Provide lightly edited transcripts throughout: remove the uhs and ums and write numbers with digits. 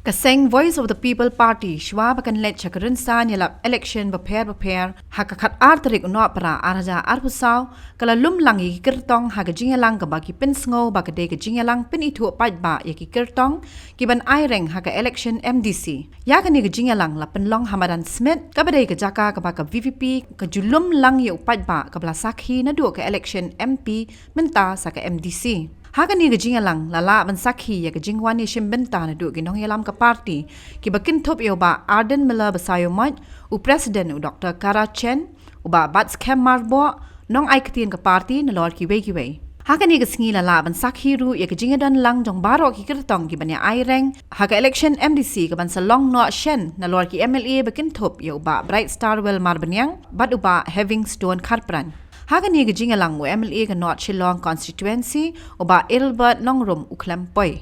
Kaseng Voice of the People Party Shwa bakan let chakarin san yalap election prepare hakakat arterik no para araja arpusau kala lum langi kirtong hagajingalang kabaki pinsngo bakade gajingalang pinitu pait ba yaki kirtong kiban aireng haka election MDC yakani gajingalang la penlong Hamadan Smith kabade gajaka kabaka VVP kajulum lang yu pait ba kabla sakhi na du ka election MP menta saka MDC Hagani gajingalang lala ban sakhi ya gajingwani shimbenta na du ginong yalam ka party ki bakin top yo ba Arden Miller basayo mat u president u Dr. Kara Chen u ba Bats Kem Marbo nong aikatien ka party na lord ki wei Hagani gasingi lala ban sakhi ru ya gajingadan lang jong baro ki kirtong ki banya aireng haga election MDC ka ban salong no shen na lord ki MLA bakin top yo ba Bright Starwell Marbanyang bat u ba Having Stone Karpran Hagani gajingalang u MLA ka North Shillong constituency o ba Ilbert Nongrum u Klampoy.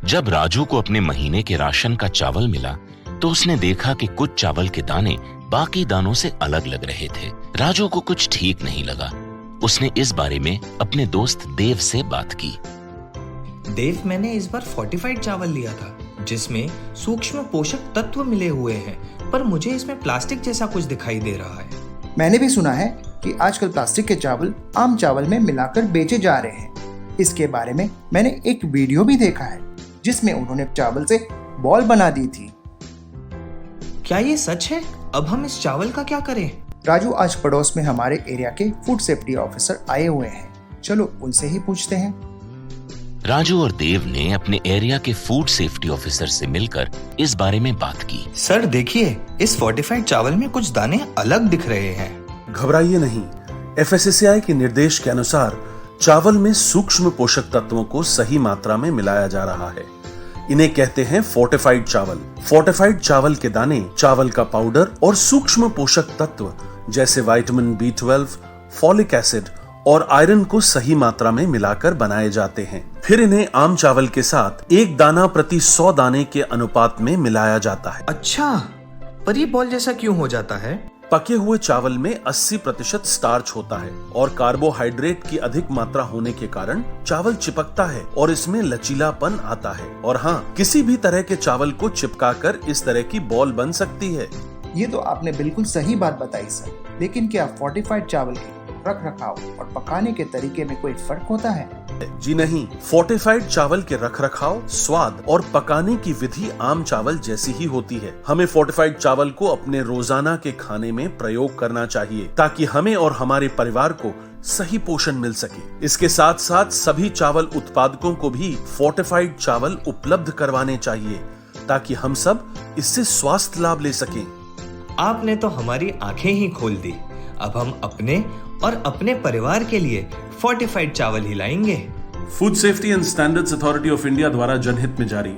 जब राजू को अपने महीने के ration का चावल मिला तो उसने देखा कि कुछ चावल के दाने बाकी दानों से अलग लग रहे थे। राजू को कुछ ठीक नहीं लगा। उसने इस बारे में अपने दोस्त देव से बात की। देव, मैंने इस बार फोर्टिफाइड चावल लिया था जिसमें सूक्ष्म पोषक तत्व मिले हुए हैं, पर मुझे इसमें प्लास्टिक जैसा कुछ दिखाई दे रहा है। मैंने भी सुना है कि आजकल प्लास्टिक के चावल आम चावल में मिलाकर बेचे जा रहे हैं। इसके बारे में मैंने एक वीडियो भी देखा है जिसमें उन्होंने चावल से बॉल बना दी थी। क्या ये सच है? अब हम इस चावल का क्या करें? राजू, आज पड़ोस में हमारे एरिया के फूड सेफ्टी ऑफिसर आए हुए हैं, चलो उनसे ही पूछते हैं। राजू और देव ने अपने एरिया के फूड सेफ्टी ऑफिसर से मिलकर इस बारे में बात की। सर देखिए, इस फोर्टिफाइड चावल में कुछ दाने अलग दिख रहे हैं। घबराइए नहीं, FSSAI के निर्देश के अनुसार चावल में सूक्ष्म पोषक तत्वों को सही मात्रा में मिलाया जा रहा है। इन्हें कहते हैं फोर्टिफाइड चावल। फोर्टिफाइड चावल के दाने चावल का पाउडर और सूक्ष्म पोषक तत्व जैसे विटामिन B12, फॉलिक एसिड और आयरन को सही मात्रा में मिलाकर बनाए जाते हैं। फिर इन्हें आम चावल के साथ 1 दाना प्रति 100 दाने के अनुपात में मिलाया जाता है। अच्छा, पर ये बॉल जैसा क्यों हो जाता है? पके हुए चावल में 80% स्टार्च होता है और कार्बोहाइड्रेट की अधिक मात्रा होने के कारण चावल चिपकता है और इसमें लचीलापन आता है। और हाँ, किसी भी तरह के चावल को चिपकाकर इस तरह की बॉल बन सकती है। ये तो आपने बिल्कुल सही बात बताई सर, लेकिन क्या फोर्टिफाइड चावल के रख रखाव और पकाने के तरीके में कोई फर्क होता है? जी नहीं, फोर्टिफाइड चावल के रख रखाव, स्वाद और पकाने की विधि आम चावल जैसी ही होती है। हमें फोर्टिफाइड चावल को अपने रोजाना के खाने में प्रयोग करना चाहिए ताकि हमें और हमारे परिवार को सही पोषण मिल सके। इसके साथ साथ सभी चावल उत्पादकों को भी फोर्टिफाइड चावल उपलब्ध करवाने चाहिए ताकि हम सब इससे स्वास्थ्य लाभ ले सकें। आपने तो हमारी आंखें ही खोल दी। अब हम अपने और अपने परिवार के लिए फोर्टिफाइड चावल ही लाएंगे। Food safety and standards authority of India द्वारा जनहित में जारी।